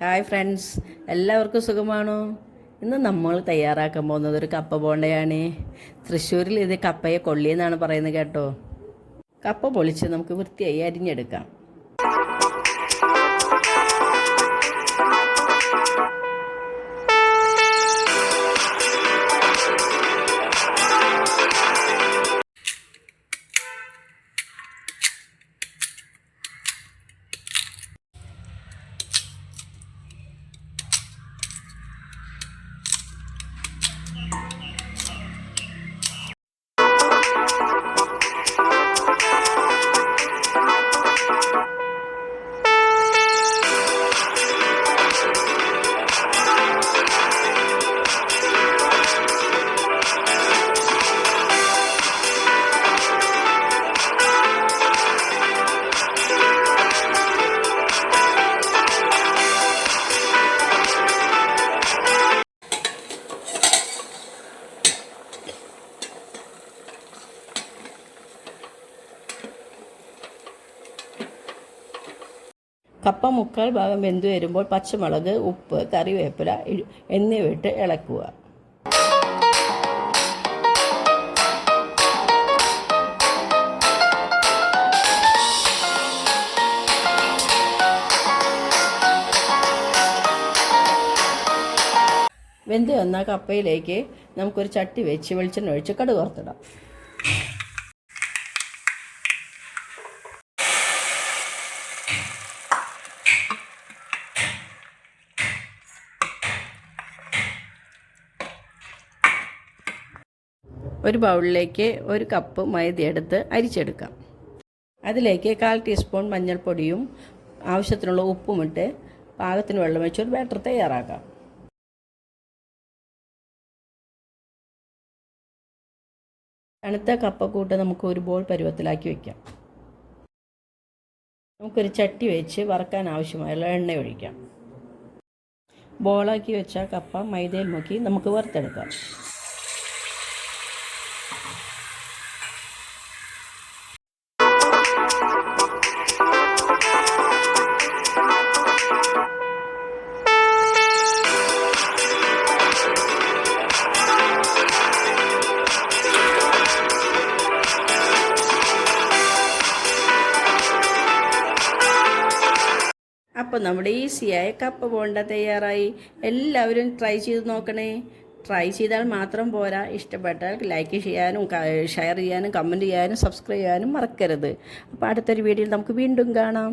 Hi friends, എല്ലാവർക്കും സുഖമാണോ? ഇന്ന് നമ്മൾ തയ്യാറാക്കാൻ പോകുന്നത് ഒരു കപ്പ ബോണ്ടയാണ്. തൃശ്ശൂരിൽ ഇത് കപ്പയെ കൊള്ളി എന്നാണ് പറയുന്നത് കേട്ടോ. കപ്പ പൊളിച്ച് നമുക്ക് വൃത്തിയായി അരിഞ്ഞെടുക്കാം. കപ്പ മുക്കാൽ ഭാഗം വെന്തു വരുമ്പോൾ പച്ചമുളക്, ഉപ്പ്, കറിവേപ്പില എന്നിവ ഇട്ട് ഇളക്കുക. വെന്ത് വന്ന കപ്പയിലേക്ക് നമുക്കൊരു ചട്ടി വെച്ച് വെളിച്ചെണ്ണ ഒഴിച്ച് കടുക് വറുത്തിടാം. ഒരു ബൗളിലേക്ക് ഒരു കപ്പ് മൈദ എടുത്ത് അരിച്ചെടുക്കാം. അതിലേക്ക് 1/4 ടീസ്പൂൺ മഞ്ഞൾപ്പൊടിയും ആവശ്യത്തിനുള്ള ഉപ്പുമിട്ട് പാകത്തിന് വെള്ളം വെച്ച് ഒരു ബാറ്റർ തയ്യാറാക്കാം. തണുത്ത കപ്പക്കൂട്ട് നമുക്ക് ഒരു ബോൾ പരുവത്തിലാക്കി വയ്ക്കാം. നമുക്കൊരു ചട്ടി വെച്ച് വറക്കാൻ ആവശ്യമായുള്ള എണ്ണ ഒഴിക്കാം. ബോളാക്കി വെച്ച കപ്പ മൈദയിൽ മുക്കി നമുക്ക് വറുത്തെടുക്കാം. അപ്പോൾ നമ്മുടെ ഈസിയായ കപ്പ ബോണ്ട തയ്യാറായി. എല്ലാവരും ട്രൈ ചെയ്ത് നോക്കണേ. ട്രൈ ചെയ്താൽ മാത്രം പോരാ, ഇഷ്ടപ്പെട്ടാൽ ലൈക്ക് ചെയ്യാനും ഷെയർ ചെയ്യാനും കമൻറ്റ് ചെയ്യാനും സബ്സ്ക്രൈബ് ചെയ്യാനും മറക്കരുത്. അപ്പോൾ അടുത്തൊരു വീഡിയോയിൽ നമുക്ക് വീണ്ടും കാണാം.